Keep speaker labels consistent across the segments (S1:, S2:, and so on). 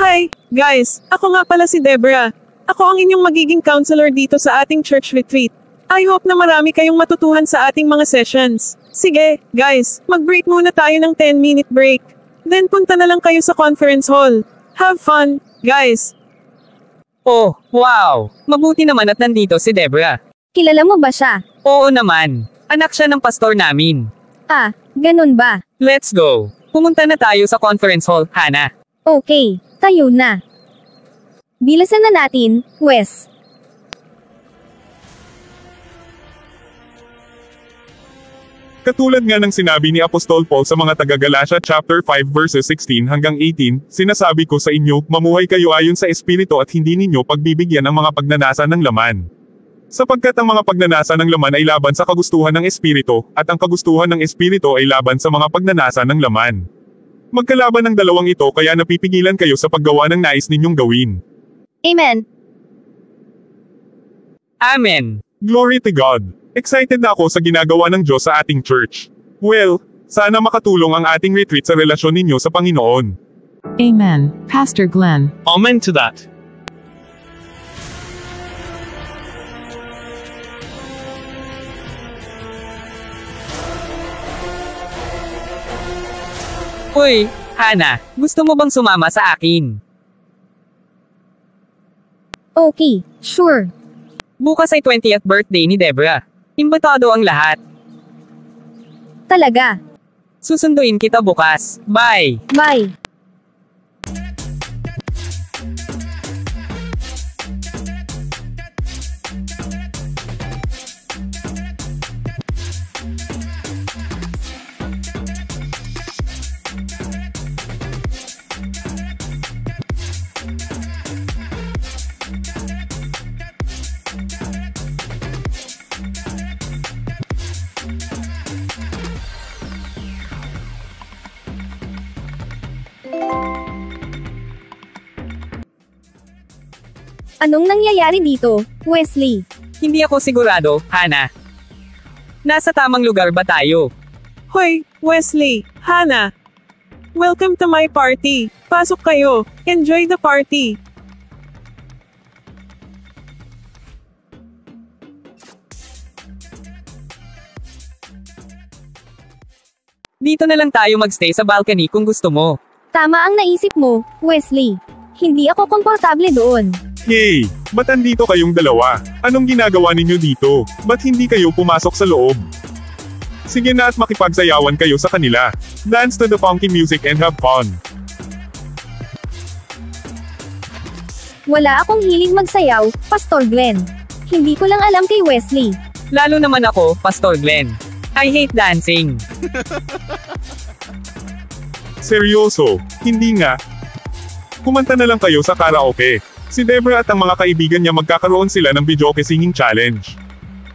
S1: Hi, guys. Ako nga pala si Deborah. Ako ang inyong magiging counselor dito sa ating church retreat. I hope na marami kayong matutuhan sa ating mga sessions. Sige, guys, mag-break muna tayo ng 10-minute break. Then punta na lang kayo sa conference hall. Have fun, guys.
S2: Oh, wow! Mabuti naman at nandito si Deborah.
S3: Kilala mo ba siya?
S2: Oo naman. Anak siya ng pastor namin.
S3: Ah, ganun ba?
S2: Let's go. Pumunta na tayo sa conference hall, Hannah.
S3: Okay, tayo na. Bilasan na natin, Wes.
S4: Katulad nga ng sinabi ni Apostol Paul sa mga taga-Galatia chapter 5 verses 16 hanggang 18, sinasabi ko sa inyo, mamuhay kayo ayon sa Espiritu at hindi ninyo pagbibigyan ang mga pagnanasa ng laman. Sapagkat ang mga pagnanasa ng laman ay laban sa kagustuhan ng Espiritu, at ang kagustuhan ng Espiritu ay laban sa mga pagnanasa ng laman. Magkalaban ng dalawang ito kaya napipigilan kayo sa paggawa ng nais ninyong gawin.
S3: Amen.
S2: Amen.
S4: Glory to God! Excited na ako sa ginagawa ng Diyos sa ating church. Well, sana makatulong ang ating retreat sa relasyon ninyo sa Panginoon.
S5: Amen, Pastor Glenn.
S4: Amen to that.
S2: Uy, Hannah, gusto mo bang sumama sa akin?
S3: Okay, sure.
S2: Bukas ay 20th birthday ni Deborah. Imbitado ang lahat.
S3: Talaga.
S2: Susunduin kita bukas. Bye!
S3: Bye. Anong nangyayari dito, Wesley?
S2: Hindi ako sigurado, Hannah. Nasa tamang lugar ba tayo?
S1: Hoy, Wesley, Hannah. Welcome to my party. Pasok kayo. Enjoy the party.
S2: Dito na lang tayo magstay sa balcony kung gusto mo.
S3: Tama ang naisip mo, Wesley. Hindi ako komportable doon.
S4: Hey, ba't andito kayong dalawa? Anong ginagawa ninyo dito? Ba't hindi kayo pumasok sa loob? Sige na at makipagsayawan kayo sa kanila. Dance to the funky music and have fun.
S3: Wala akong hilig magsayaw, Pastor Glenn. Hindi ko lang alam kay Wesley.
S2: Lalo naman ako, Pastor Glenn. I hate dancing.
S4: Seryoso, hindi nga. Kumanta na lang kayo sa karaoke. Si Deborah at ang mga kaibigan niya magkakaroon sila ng videoke singing challenge.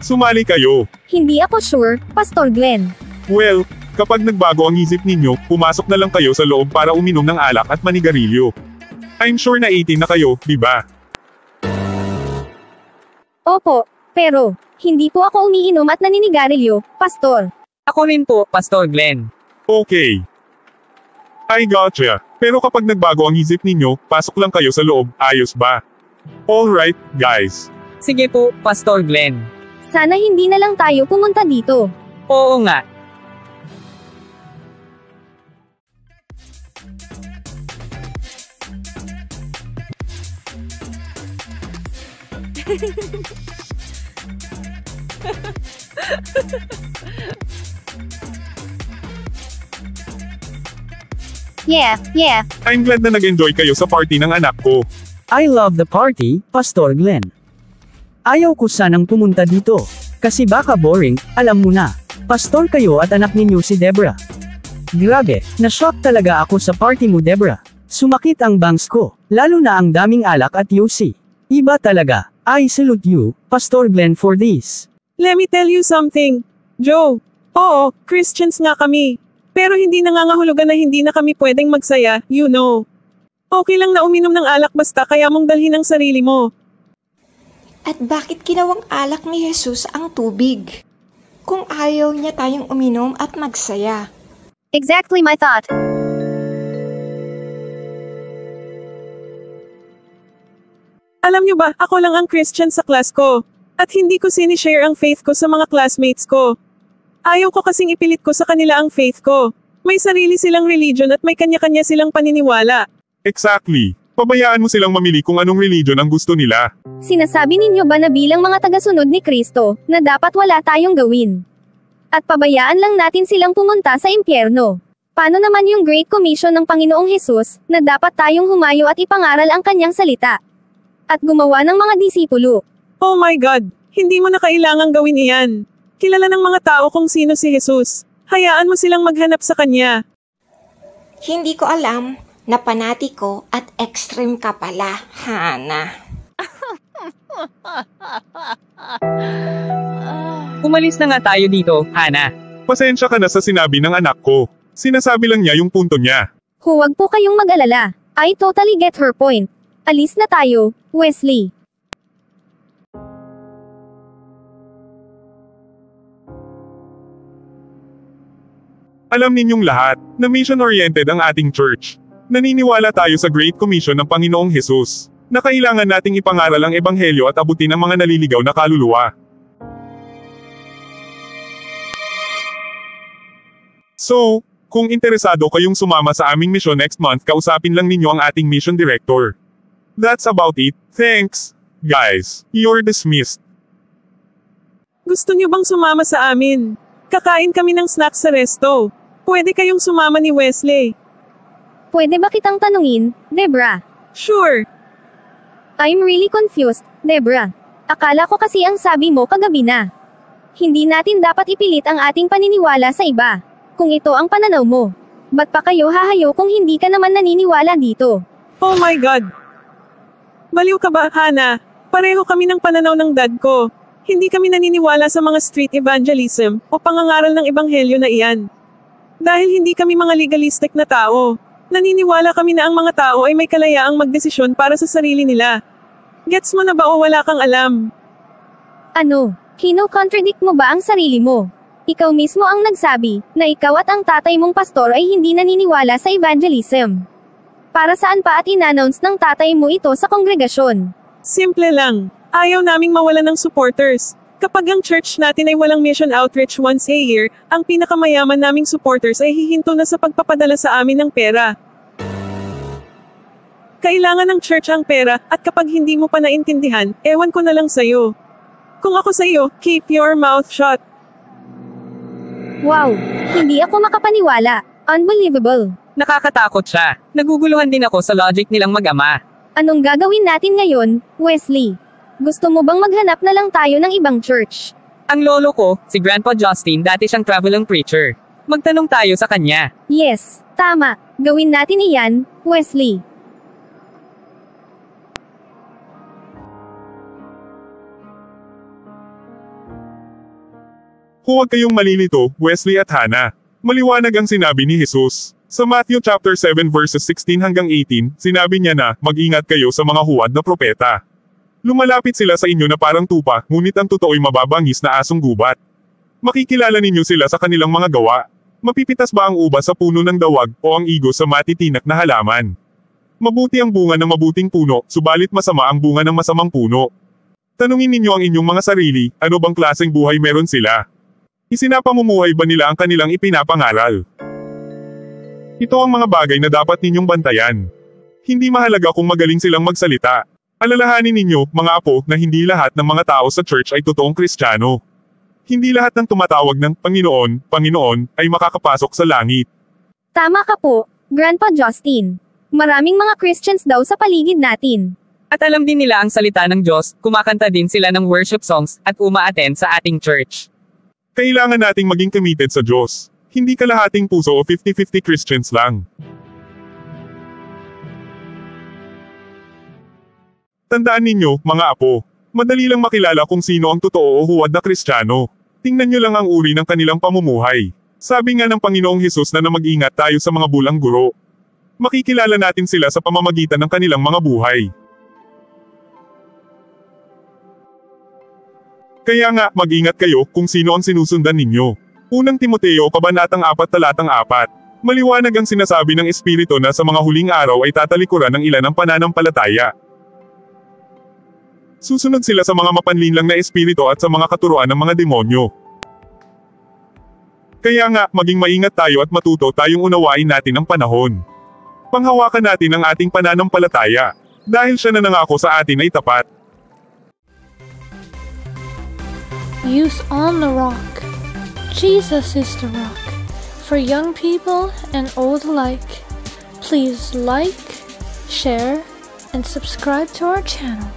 S4: Sumali kayo.
S3: Hindi ako sure, Pastor Glenn.
S4: Well, kapag nagbago ang isip ninyo, pumasok na lang kayo sa loob para uminom ng alak at manigarilyo. I'm sure na 18 na kayo, di ba?
S3: Opo, pero, hindi po ako umiinom at naninigarilyo, Pastor.
S2: Ako rin po, Pastor Glenn.
S4: Okay. I gotcha. Pero kapag nagbago ang isip ninyo, pasok lang kayo sa loob, ayos ba? Alright, guys.
S2: Sige po, Pastor Glenn.
S3: Sana hindi na lang tayo pumunta dito.
S2: Oo nga.
S3: Yeah.
S4: I'm glad na nag-enjoy kayo sa party ng anak ko.
S6: I love the party, Pastor Glenn. Ayaw ko sanang pumunta dito. Kasi baka boring, alam mo na. Pastor kayo at anak ninyo si Deborah. Grabe, na-shock talaga ako sa party mo, Deborah. Sumakit ang bangs ko, lalo na ang daming alak at UC. Iba talaga. I salute you, Pastor Glenn, for this.
S1: Let me tell you something. Joe. Oo, Christians nga kami. Pero hindi nangangahulugan na hindi na kami pwedeng magsaya, you know. Okay lang na uminom ng alak basta kaya mong dalhin ang sarili mo.
S7: At bakit ginawang alak ni Jesus ang tubig? Kung ayaw niya tayong uminom at magsaya.
S3: Exactly my thought.
S1: Alam niyo ba, ako lang ang Christian sa class ko. At hindi ko sinishare ang faith ko sa mga classmates ko. Ayaw ko kasing ipilit ko sa kanila ang faith ko. May sarili silang religion at may kanya-kanya silang paniniwala.
S4: Exactly. Pabayaan mo silang mamili kung anong religion ang gusto nila.
S3: Sinasabi ninyo ba na bilang mga tagasunod ni Kristo, na dapat wala tayong gawin? At pabayaan lang natin silang pumunta sa impyerno. Paano naman yung Great Commission ng Panginoong Hesus, na dapat tayong humayo at ipangaral ang kanyang salita? At gumawa ng mga disipulo.
S1: Oh my God! Hindi mo na kailangang gawin iyan. Kilala ng mga tao kung sino si Jesus. Hayaan mo silang maghanap sa kanya.
S7: Hindi ko alam na panatiko at extreme ka pala, Hana.
S2: Umalis na nga tayo dito, Hana.
S4: Pasensya ka na sa sinabi ng anak ko. Sinasabi lang niya yung punto niya.
S3: Huwag po kayong mag-alala. I totally get her point. Alis na tayo, Wesley.
S4: Alam ninyong lahat, na mission-oriented ang ating church. Naniniwala tayo sa Great Commission ng Panginoong Hesus, na kailangan nating ipangaral ang ebanghelyo at abutin ang mga naliligaw na kaluluwa. So, kung interesado kayong sumama sa aming mission next month, kausapin lang ninyo ang ating mission director. That's about it. Thanks, guys. You're dismissed.
S1: Gusto niyo bang sumama sa amin? Kakain kami ng snacks sa resto. Pwede kayong sumama ni Wesley.
S3: Pwede ba kitang tanungin, Debra?
S1: Sure.
S3: I'm really confused, Debra. Akala ko kasi ang sabi mo kagabi na. Hindi natin dapat ipilit ang ating paniniwala sa iba. Kung ito ang pananaw mo, ba't pa kayo hahayo kung hindi ka naman naniniwala dito?
S1: Oh my God! Baliw ka ba, Hana? Pareho kami ng pananaw ng dad ko. Hindi kami naniniwala sa mga street evangelism o pangangaral ng ebanghelyo na iyan. Dahil hindi kami mga legalistic na tao. Naniniwala kami na ang mga tao ay may kalayaang magdesisyon para sa sarili nila. Gets mo na ba o wala kang alam?
S3: Ano? Kino-contradict mo ba ang sarili mo? Ikaw mismo ang nagsabi na ikaw at ang tatay mong pastor ay hindi naniniwala sa evangelism. Para saan pa at in-announce ng tatay mo ito sa kongregasyon?
S1: Simple lang. Ayaw naming mawalan ng supporters. Kapag ang church natin ay walang mission outreach once a year, ang pinakamayaman naming supporters ay hihinto na sa pagpapadala sa amin ng pera. Kailangan ng church ang pera, at kapag hindi mo pa naintindihan, ewan ko na lang sa'yo. Kung ako sa'yo, keep your mouth shut.
S3: Wow! Hindi ako makapaniwala. Unbelievable.
S2: Nakakatakot siya. Naguguluhan din ako sa logic nilang mag-ama.
S3: Anong gagawin natin ngayon, Wesley? Gusto mo bang maghanap na lang tayo ng ibang church?
S2: Ang lolo ko, si Grandpa Justin, dati siyang traveling preacher. Magtanong tayo sa kanya.
S3: Yes, tama. Gawin natin iyan, Wesley.
S4: Huwag kayong malilito, Wesley at Hana. Maliwanag ang sinabi ni Jesus. Sa Matthew chapter 7 verses 16 hanggang 18, sinabi niya na, mag-ingat kayo sa mga huwad na propeta. Lumalapit sila sa inyo na parang tupa, ngunit ang totoo'y mababangis na asong gubat. Makikilala ninyo sila sa kanilang mga gawa. Mapipitas ba ang uba sa puno ng dawag, o ang igo sa matitinak na halaman? Mabuti ang bunga ng mabuting puno, subalit masama ang bunga ng masamang puno. Tanungin ninyo ang inyong mga sarili, ano bang klaseng buhay meron sila? Isinapamumuhay ba nila ang kanilang ipinapangaral? Ito ang mga bagay na dapat ninyong bantayan. Hindi mahalaga kung magaling silang magsalita. Alalahanin ninyo, mga apo, na hindi lahat ng mga tao sa church ay totoong Kristiyano. Hindi lahat ng tumatawag ng Panginoon, Panginoon, ay makakapasok sa langit.
S3: Tama ka po, Grandpa Justin. Maraming mga Christians daw sa paligid natin.
S2: At alam din nila ang salita ng Diyos, kumakanta din sila ng worship songs, at uma-attend sa ating church.
S4: Kailangan nating maging committed sa Diyos. Hindi kalahating puso o 50-50 Christians lang. Tandaan ninyo, mga apo, madali lang makilala kung sino ang totoo o huwad na Kristiyano. Tingnan nyo lang ang uri ng kanilang pamumuhay. Sabi nga ng Panginoong Hesus na mag-ingat tayo sa mga bulang guro. Makikilala natin sila sa pamamagitan ng kanilang mga buhay. Kaya nga, mag-ingat kayo kung sino ang sinusundan ninyo. Unang Timoteo, Kabanatang 4 Talatang 4. Maliwanag ang sinasabi ng Espiritu na sa mga huling araw ay tatalikuran ng ilan ang pananampalataya. Susunod sila sa mga mapanlinlang na espiritu at sa mga katuruan ng mga demonyo. Kaya nga, maging maingat tayo at matuto tayong unawain natin ang panahon. Panghawakan natin ang ating pananampalataya. Dahil siya na nangako sa atin ay tapat.
S8: Youth on the Rock. Jesus is the rock. For young people and old alike. Please like, share, and subscribe to our channel.